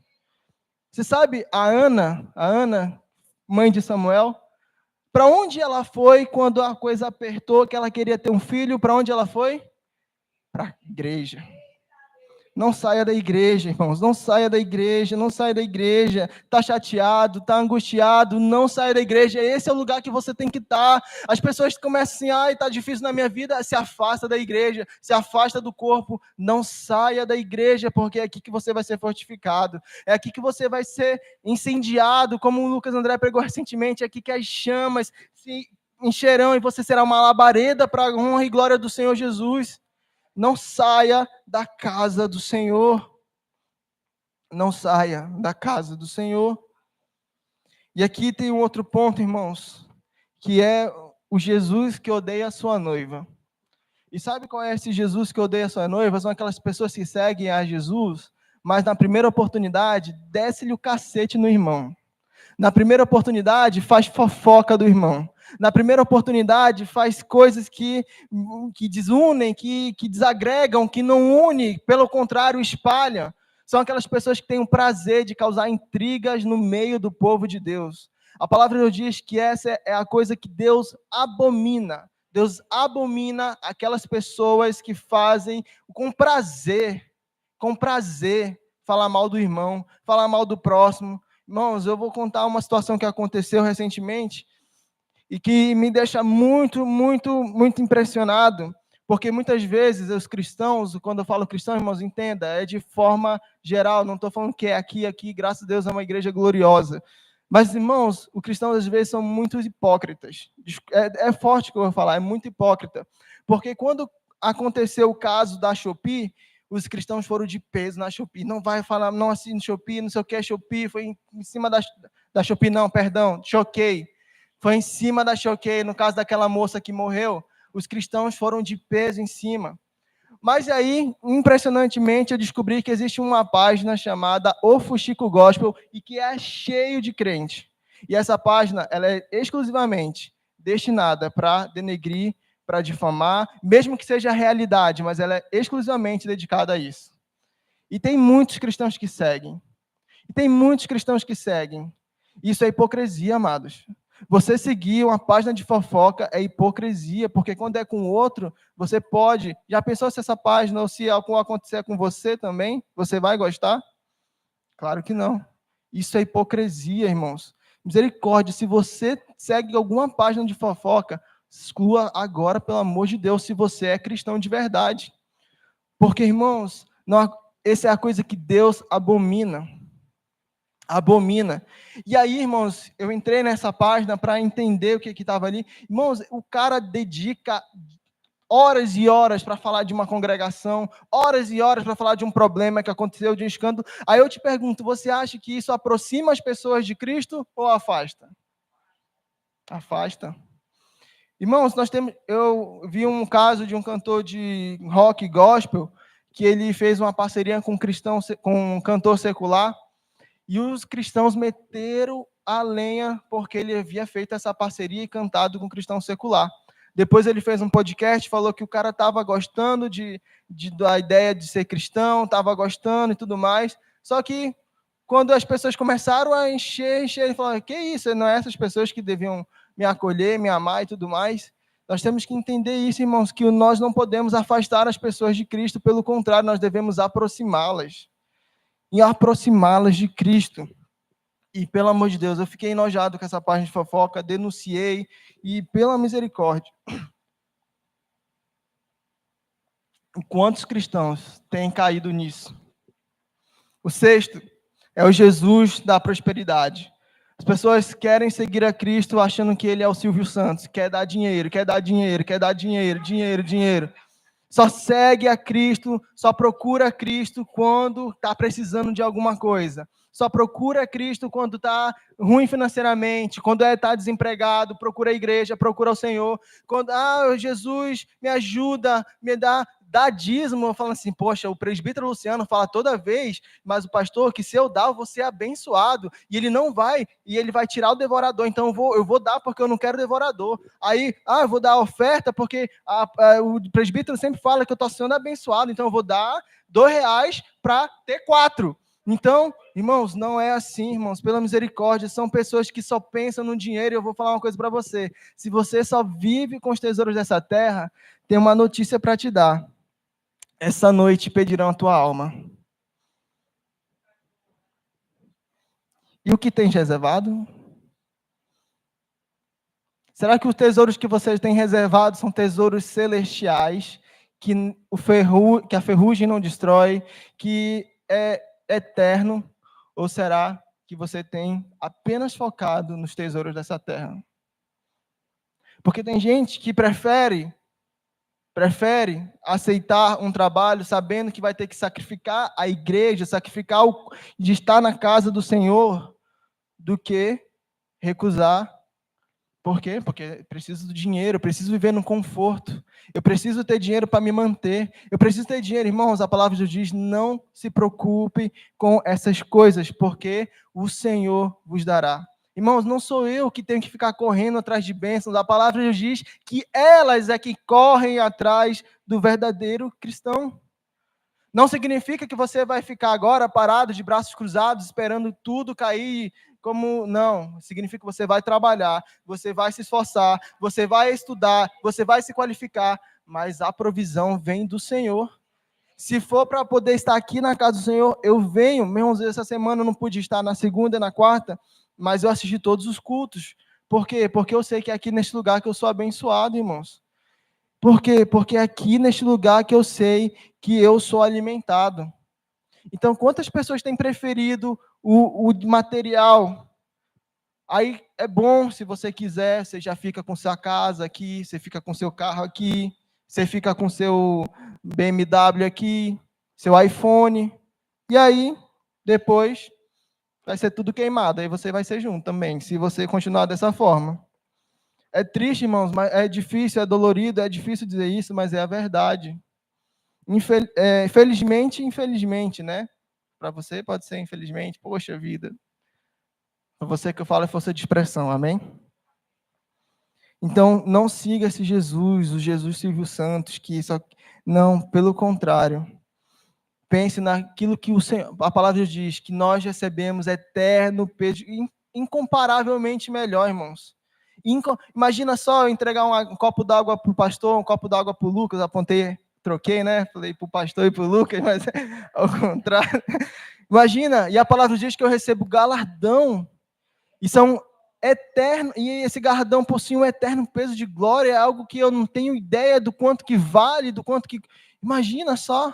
Speaker 1: Você sabe, a Ana, mãe de Samuel, para onde ela foi quando a coisa apertou, que ela queria ter um filho? Para onde ela foi? Para a igreja. Não saia da igreja, irmãos, não saia da igreja, não saia da igreja. Está chateado, está angustiado, não saia da igreja. Esse é o lugar que você tem que estar. As pessoas começam assim, ai, está difícil na minha vida, se afasta da igreja, se afasta do corpo. Não saia da igreja, porque é aqui que você vai ser fortificado. É aqui que você vai ser incendiado, como o Lucas André pregou recentemente, é aqui que as chamas se encherão e você será uma labareda para a honra e glória do Senhor Jesus. Não saia da casa do Senhor. Não saia da casa do Senhor. E aqui tem um outro ponto, irmãos, que é o Jesus que odeia a sua noiva. E sabe qual é esse Jesus que odeia a sua noiva? São aquelas pessoas que seguem a Jesus, mas na primeira oportunidade, desce-lhe o cacete no irmão. Na primeira oportunidade, faz fofoca do irmão. Na primeira oportunidade, faz coisas que desunem, que desagregam, que não unem, pelo contrário, espalham. São aquelas pessoas que têm o prazer de causar intrigas no meio do povo de Deus. A palavra de Deus diz que essa é a coisa que Deus abomina. Deus abomina aquelas pessoas que fazem com prazer, falar mal do irmão, falar mal do próximo. Irmãos, eu vou contar uma situação que aconteceu recentemente e que me deixa muito, muito, muito impressionado, porque muitas vezes os cristãos, quando eu falo cristão, irmãos, entenda, é de forma geral, não estou falando que é aqui, graças a Deus é uma igreja gloriosa. Mas, irmãos, os cristãos às vezes são muito hipócritas. É forte o que eu vou falar, é muito hipócrita. Porque quando aconteceu o caso da Shopee, os cristãos foram de peso na Shopee. Não vai falar, não assine Shopee, não sei o que é Shopee. Foi em cima da Shopee, não, perdão, Choquei. Foi em cima da Choquei, no caso daquela moça que morreu. Os cristãos foram de peso em cima. Mas aí, impressionantemente, eu descobri que existe uma página chamada O Fuxico Gospel e que é cheio de crente. E essa página, ela é exclusivamente destinada para denegrir, para difamar, mesmo que seja a realidade, mas ela é exclusivamente dedicada a isso. E tem muitos cristãos que seguem. Isso é hipocrisia, amados. Você seguir uma página de fofoca é hipocrisia, porque quando é com o outro, você pode... Já pensou se essa página, ou se algo acontecer com você também, você vai gostar? Claro que não. Isso é hipocrisia, irmãos. Misericórdia, se você segue alguma página de fofoca, exclua agora, pelo amor de Deus, se você é cristão de verdade. Porque, irmãos, essa é a coisa que Deus abomina. E aí, irmãos, eu entrei nessa página para entender o que estava ali. Irmãos, o cara dedica horas e horas para falar de uma congregação, horas e horas para falar de um problema que aconteceu, de um escândalo. Aí eu te pergunto, você acha que isso aproxima as pessoas de Cristo ou afasta? Afasta. Irmãos, eu vi um caso de um cantor de rock gospel, que ele fez uma parceria com um cantor secular, e os cristãos meteram a lenha porque ele havia feito essa parceria e cantado com um cristão secular. Depois ele fez um podcast, falou que o cara estava gostando da ideia de ser cristão, estava gostando e tudo mais. Só que quando as pessoas começaram a encher, ele falou, que isso? Não é essas pessoas que deviam me acolher, me amar e tudo mais? Nós temos que entender isso, irmãos, que nós não podemos afastar as pessoas de Cristo, pelo contrário, nós devemos aproximá-las. E aproximá-las de Cristo. E, pelo amor de Deus, eu fiquei enojado com essa página de fofoca, denunciei, e, pela misericórdia, quantos cristãos têm caído nisso? O sexto é o Jesus da prosperidade. As pessoas querem seguir a Cristo achando que ele é o Silvio Santos, quer dar dinheiro. Só segue a Cristo, só procura a Cristo quando está precisando de alguma coisa. Só procura a Cristo quando está ruim financeiramente, quando está desempregado, procura a igreja, procura o Senhor. Quando, Jesus, me ajuda, me dá dízimo. Eu falo assim, poxa, o presbítero Luciano fala toda vez, mas o pastor, que se eu dar, eu vou ser abençoado. E ele não vai, e ele vai tirar o devorador. Então eu vou dar porque eu não quero devorador. Aí, eu vou dar a oferta porque o presbítero sempre fala que eu estou sendo abençoado. Então eu vou dar R$2 para ter 4. Então, irmãos, não é assim, irmãos, pela misericórdia, são pessoas que só pensam no dinheiro, e eu vou falar uma coisa para você, se você só vive com os tesouros dessa terra, tem uma notícia para te dar, essa noite pedirão a tua alma. E o que tens reservado? Será que os tesouros que vocês têm reservado são tesouros celestiais, que a ferrugem não destrói, que é eterno? Ou será que você tem apenas focado nos tesouros dessa terra? Porque tem gente que prefere aceitar um trabalho sabendo que vai ter que sacrificar a igreja, de estar na casa do Senhor, do que recusar. Por quê? Porque eu preciso do dinheiro, eu preciso viver no conforto, eu preciso ter dinheiro para me manter, eu preciso ter dinheiro. Irmãos, a palavra de Deus diz, não se preocupe com essas coisas, porque o Senhor vos dará. Irmãos, não sou eu que tenho que ficar correndo atrás de bênçãos, a palavra de Deus diz que elas é que correm atrás do verdadeiro cristão. Não significa que você vai ficar agora parado, de braços cruzados, esperando tudo cair. Não, significa que você vai trabalhar, você vai se esforçar, você vai estudar, você vai se qualificar, mas a provisão vem do Senhor. Se for para poder estar aqui na casa do Senhor, eu venho. Mesmo essa semana eu não pude estar na segunda e na quarta, mas eu assisti todos os cultos. Por quê? Porque eu sei que é aqui neste lugar que eu sou abençoado, irmãos. Por quê? Porque é aqui neste lugar que eu sei que eu sou alimentado. Então, quantas pessoas têm preferido o material? Aí é bom, se você quiser, você já fica com sua casa aqui, você fica com seu carro aqui, você fica com seu BMW aqui, seu iPhone, e aí, depois, vai ser tudo queimado, aí você vai ser junto também, se você continuar dessa forma. É triste, irmãos, mas é difícil, é dolorido, é difícil dizer isso, mas é a verdade. Felizmente, infelizmente, né? Para você pode ser infelizmente, poxa vida. Para você que eu falo é força de expressão, amém? Então, não siga esse Jesus, o Jesus Silvio Santos, que só... Não, pelo contrário. Pense naquilo que a palavra diz, que nós recebemos eterno peso, incomparavelmente melhor, irmãos. Imagina só eu entregar um copo d'água para o pastor, um copo d'água para o Lucas, troquei, né? Falei para o pastor e para o Lucas, mas ao contrário. Imagina, e a palavra diz que eu recebo galardão, e são eterno, e esse galardão possui um eterno peso de glória, é algo que eu não tenho ideia do quanto que vale, do quanto que... Imagina só.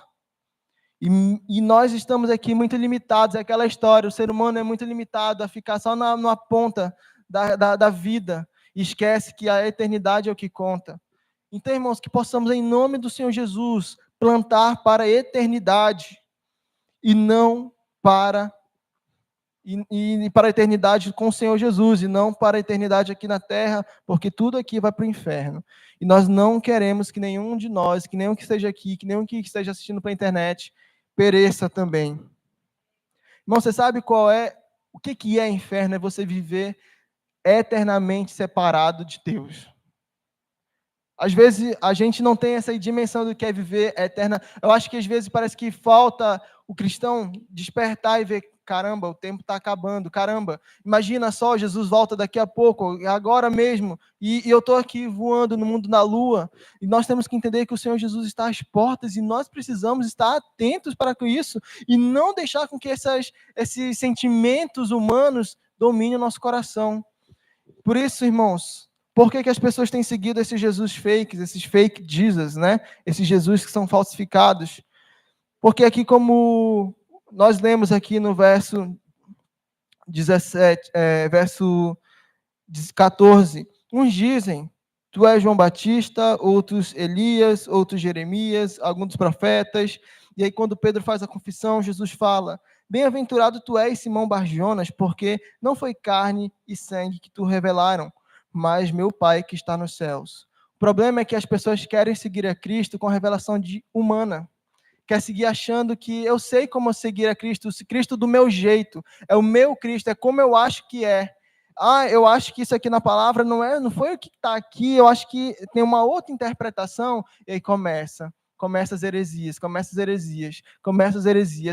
Speaker 1: E nós estamos aqui muito limitados, é aquela história, o ser humano é muito limitado a ficar só na ponta da vida, e esquece que a eternidade é o que conta. Então, irmãos, que possamos, em nome do Senhor Jesus, plantar para a eternidade, e não para para a eternidade com o Senhor Jesus, e não para a eternidade aqui na terra, porque tudo aqui vai para o inferno. E nós não queremos que nenhum de nós, que nenhum que esteja aqui, que nenhum que esteja assistindo pela internet, pereça também. Irmão, você sabe o que é inferno? É você viver eternamente separado de Deus. Às vezes a gente não tem essa dimensão do que é viver eterna. Eu acho que às vezes parece que falta o cristão despertar e ver, caramba, o tempo está acabando, caramba, imagina só, Jesus volta daqui a pouco, agora mesmo, e eu estou aqui voando no mundo da lua, e nós temos que entender que o Senhor Jesus está às portas, e nós precisamos estar atentos para isso, e não deixar com que esses sentimentos humanos dominem o nosso coração. Por isso, irmãos, por que as pessoas têm seguido esses Jesus fakes, esses fake Jesus, né? Esses Jesus que são falsificados? Porque aqui, como nós lemos aqui no verso 17, verso 14, uns dizem, tu és João Batista, outros Elias, outros Jeremias, alguns dos profetas. E aí, quando Pedro faz a confissão, Jesus fala, bem-aventurado tu és, Simão Bar-Jonas, porque não foi carne e sangue que tu revelaram, mas meu Pai que está nos céus. O problema é que as pessoas querem seguir a Cristo com a revelação humana. Quer seguir achando que eu sei como seguir a Cristo, Cristo do meu jeito, é o meu Cristo, é como eu acho que é. Eu acho que isso aqui na palavra não foi o que está aqui, eu acho que tem uma outra interpretação, e aí começa as heresias,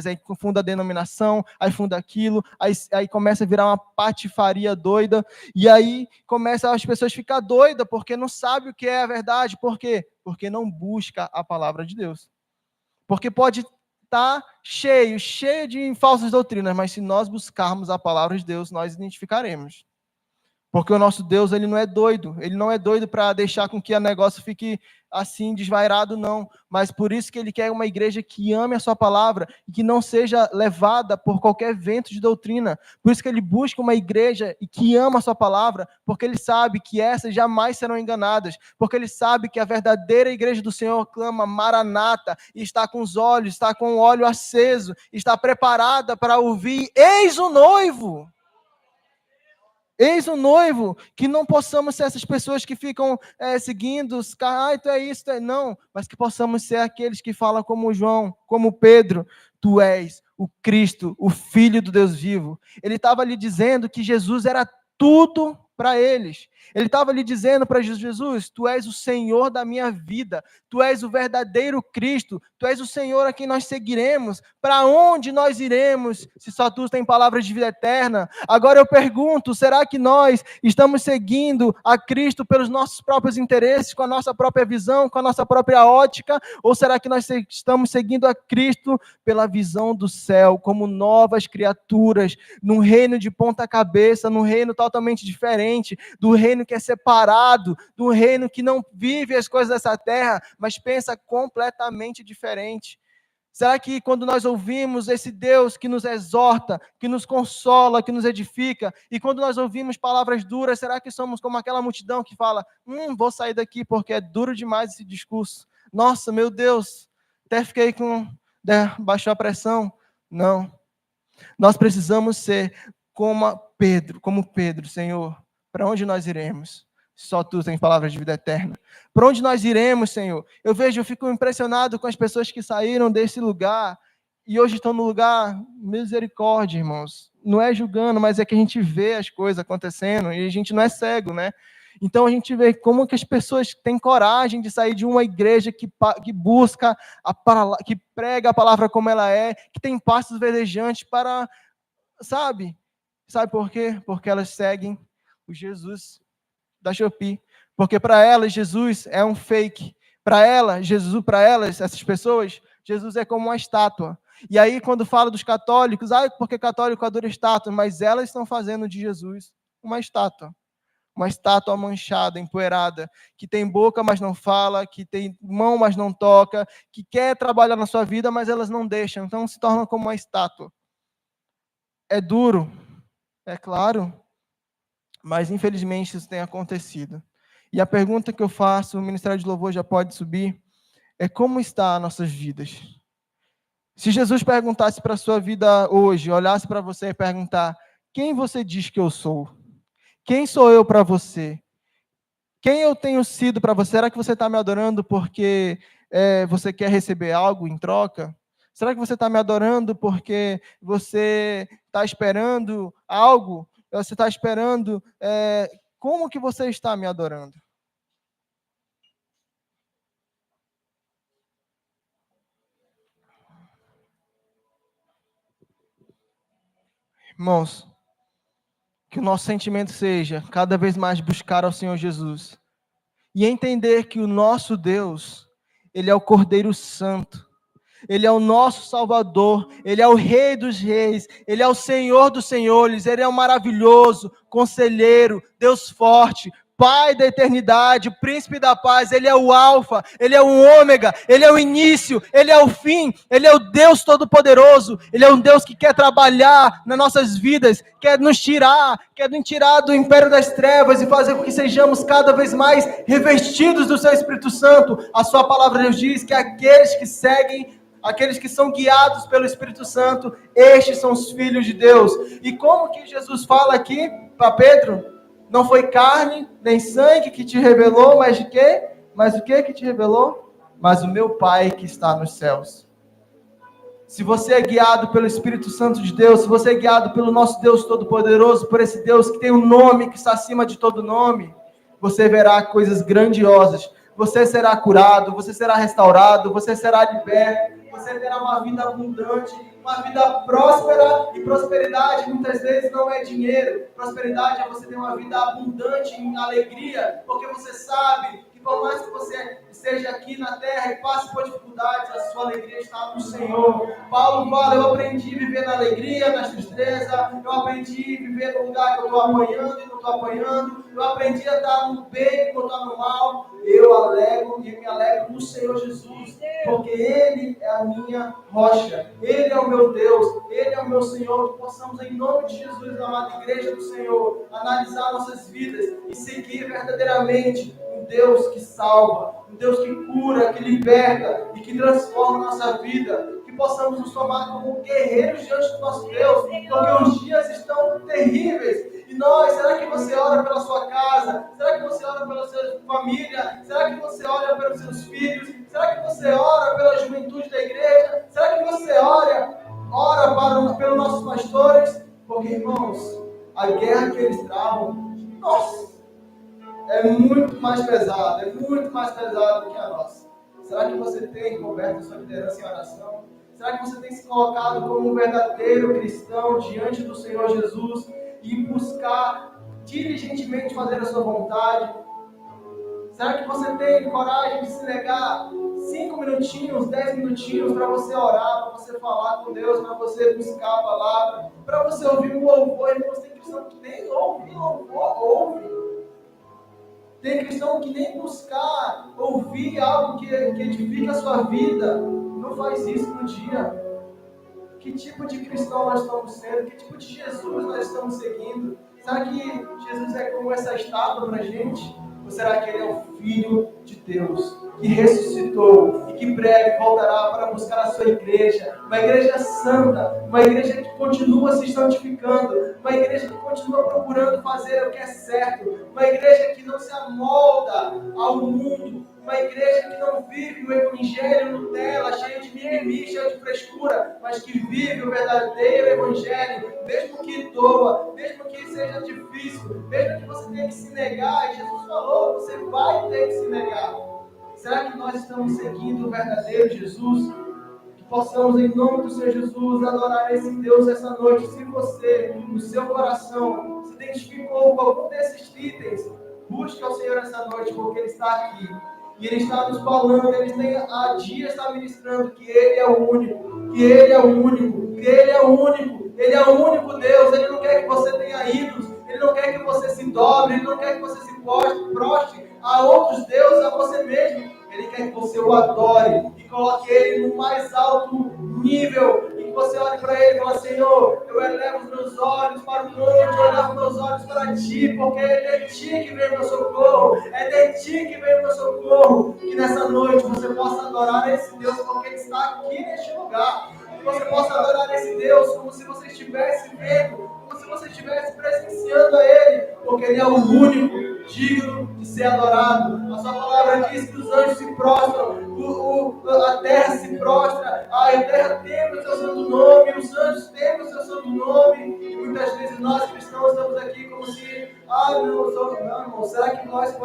Speaker 1: aí funda a denominação, aí funda aquilo, aí começa a virar uma patifaria doida, e aí começa as pessoas a ficar doidas, porque não sabem o que é a verdade, por quê? Porque não busca a palavra de Deus. Porque pode estar cheio de falsas doutrinas, mas se nós buscarmos a palavra de Deus, nós identificaremos. Porque o nosso Deus, ele não é doido para deixar com que o negócio fique assim, desvairado, não. Mas por isso que ele quer uma igreja que ame a sua palavra e que não seja levada por qualquer vento de doutrina. Por isso que ele busca uma igreja que ama a sua palavra, porque ele sabe que essas jamais serão enganadas, porque ele sabe que a verdadeira igreja do Senhor clama Maranata, e está com os olhos, está com o óleo aceso, está preparada para ouvir: eis o noivo! Eis o noivo, que não possamos ser essas pessoas que ficam seguindo, tu é isso, tu é não, mas que possamos ser aqueles que falam como João, como Pedro: tu és o Cristo, o Filho do Deus vivo. Ele estava lhe dizendo que Jesus era tudo para eles. Ele estava lhe dizendo para Jesus: tu és o Senhor da minha vida, tu és o verdadeiro Cristo, tu és o Senhor a quem nós seguiremos. Para onde nós iremos, se só tu tens palavras de vida eterna? Agora eu pergunto, será que nós estamos seguindo a Cristo pelos nossos próprios interesses, com a nossa própria visão, com a nossa própria ótica? Ou será que nós estamos seguindo a Cristo pela visão do céu, como novas criaturas, num reino de ponta cabeça, num reino totalmente diferente, do reino que é separado, do reino que não vive as coisas dessa terra, mas pensa completamente diferente? Será que quando nós ouvimos esse Deus que nos exorta, que nos consola, que nos edifica, e quando nós ouvimos palavras duras, será que somos como aquela multidão que fala: vou sair daqui porque é duro demais esse discurso. Nossa, meu Deus, até fiquei baixou a pressão. Não. Nós precisamos ser como Pedro, Senhor. Para onde nós iremos? Só tu tens palavras de vida eterna. Para onde nós iremos, Senhor? Eu fico impressionado com as pessoas que saíram desse lugar e hoje estão no lugar. Misericórdia, irmãos. Não é julgando, mas é que a gente vê as coisas acontecendo e a gente não é cego, né? Então a gente vê como que as pessoas têm coragem de sair de uma igreja que busca, que prega a palavra como ela é, que tem passos verdejantes para, sabe? Sabe por quê? Porque elas seguem o Jesus da Shopee. Porque para elas, Jesus é um fake. Para elas, essas pessoas, Jesus é como uma estátua. E aí, quando fala dos católicos, porque católico adora estátua, mas elas estão fazendo de Jesus uma estátua. Uma estátua manchada, empoeirada, que tem boca, mas não fala, que tem mão, mas não toca, que quer trabalhar na sua vida, mas elas não deixam. Então, se torna como uma estátua. É duro, é claro, mas infelizmente isso tem acontecido. E a pergunta que eu faço, o Ministério de Louvor já pode subir, é: como está as nossas vidas? Se Jesus perguntasse para a sua vida hoje, olhasse para você e perguntar: quem você diz que eu sou? Quem sou eu para você? Quem eu tenho sido para você? Será que você está me adorando porque você quer receber algo em troca? Será que você está me adorando porque você está esperando algo? Você está esperando... como que você está me adorando? Irmãos, que o nosso sentimento seja cada vez mais buscar ao Senhor Jesus e entender que o nosso Deus, Ele é o Cordeiro Santo, Ele é o nosso Salvador, Ele é o Rei dos Reis, Ele é o Senhor dos Senhores, Ele é o maravilhoso, Conselheiro, Deus forte, Pai da eternidade, Príncipe da paz. Ele é o Alfa, Ele é o Ômega, Ele é o início, Ele é o fim, Ele é o Deus Todo-Poderoso, Ele é um Deus que quer trabalhar nas nossas vidas, quer nos tirar do império das trevas e fazer com que sejamos cada vez mais revestidos do Seu Espírito Santo. A Sua palavra nos diz que aqueles que são guiados pelo Espírito Santo, estes são os filhos de Deus. E como que Jesus fala aqui para Pedro? Não foi carne nem sangue que te revelou, mas de quê? Mas o que te revelou? Mas o meu Pai que está nos céus. Se você é guiado pelo Espírito Santo de Deus, se você é guiado pelo nosso Deus Todo-Poderoso, por esse Deus que tem um nome que está acima de todo nome, você verá coisas grandiosas. Você será curado, você será restaurado, você será liberto, você terá uma vida abundante, uma vida próspera. E prosperidade muitas vezes não é dinheiro. Prosperidade é você ter uma vida abundante em alegria, porque você sabe que por mais que você esteja aqui na terra e passe por dificuldades, a sua alegria está no Senhor. Paulo fala, eu aprendi a viver na alegria, na tristeza, eu aprendi a viver no lugar que eu estou apanhando e não estou apanhando, eu aprendi a estar no bem quando estou no mal. Eu alegro e me alegro no Senhor Jesus, porque Ele é a minha rocha, Ele é o meu Deus, Ele é o meu Senhor. Que possamos, em nome de Jesus, amada igreja do Senhor, analisar nossas vidas e seguir verdadeiramente um Deus que salva, um Deus que cura, que liberta e que transforma a nossa vida. Que possamos nos tomar como guerreiros diante do nosso Deus, porque os dias estão terríveis. E nós, será que você ora pela sua casa? Será que você ora pela sua família? Será que você ora pelos seus filhos? Será que você ora pela juventude da igreja? Será que você ora pelos nossos pastores? Porque, irmãos, a guerra que eles travam, nossa, é muito mais pesada do que a nossa. Será que você tem coberto a sua liderança em oração? Será que você tem se colocado como um verdadeiro cristão diante do Senhor Jesus e buscar diligentemente fazer a sua vontade? Será que você tem coragem de se negar 5 minutinhos, 10 minutinhos para você orar, para você falar com Deus, para você buscar a palavra, para você ouvir um louvor? Irmãos, tem cristão que nem ouvir louvor, ouve. Tem cristão que nem buscar ouvir algo que edifica a sua vida, não faz isso no dia. Que tipo de cristão nós estamos sendo? Que tipo de Jesus nós estamos seguindo? Será que Jesus é como essa estátua para a gente? Ou será que Ele é o Filho de Deus, que ressuscitou e que breve voltará para buscar a sua igreja? Uma igreja santa, uma igreja que continua se santificando, uma igreja que continua procurando fazer o que é certo, uma igreja que não se amolda ao mundo, uma igreja que não vive o evangelho Nutella, cheio de mimimi, cheio de frescura, mas que vive o verdadeiro evangelho, mesmo que doa, mesmo que seja difícil, mesmo que você tenha que se negar. E Jesus falou, você vai ter que se negar. Será que nós estamos seguindo o verdadeiro Jesus? Que possamos, em nome do Senhor Jesus, adorar esse Deus essa noite. Se você, no seu coração, se identificou com algum desses itens, busque ao Senhor essa noite, porque Ele está aqui. E Ele está nos falando, há dias está ministrando que Ele é o único, que Ele é o único, que Ele é o único, Ele é o único Deus. Ele não quer que você tenha ídolos, Ele não quer que você se dobre, Ele não quer que você se prostre a outros deuses, a você mesmo. Ele quer que você o adore e coloque Ele no mais alto nível, e que você olhe para Ele e fale: Senhor, eu elevo os meus olhos para o monte, eu elevo meus olhos para Ti, porque é de Ti que vem o meu socorro, é de Ti que vem o meu socorro. Que nessa noite você possa adorar esse Deus, porque Ele está aqui neste lugar. Que você possa adorar esse Deus como se você estivesse vendo, como se você estivesse presenciando a Ele, porque Ele é o único digno de ser adorado. A sua palavra diz que os anjos se prostram, a terra se prostra, a terra teme o seu santo nome, os anjos temem o seu santo nome. E muitas vezes nós cristãos estamos aqui como se, não, irmão, será que nós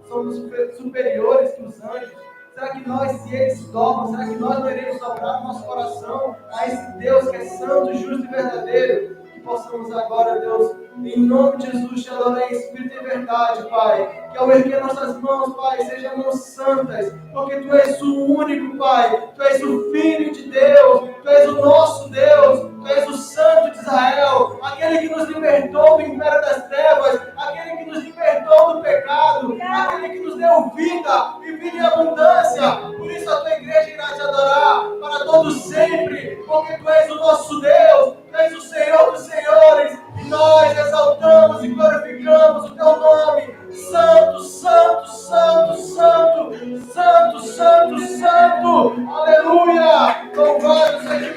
Speaker 1: somos superiores que os anjos? Será que nós, se eles se dobram, será que nós não iremos dobrar nosso coração a esse Deus que é santo, justo e verdadeiro? Que possamos agora, Deus, em nome de Jesus, te adorar em espírito e verdade, Pai. Que ao erguer nossas mãos, Pai, sejam mãos santas, porque Tu és o único, Pai. Tu és o Filho de Deus, Tu és o nosso Deus, Tu és o Santo de Israel, aquele que nos libertou do império das trevas, aquele que nos libertou do pecado, aquele que nos deu vida e vida em abundância. Por isso a Tua igreja irá te adorar para todos sempre, porque Tu és o nosso Deus, Tu és o Senhor dos Senhores, e nós exaltamos e glorificamos o Teu nome. Santo, santo, santo, santo, santo, santo, santo, aleluia, louvado seja o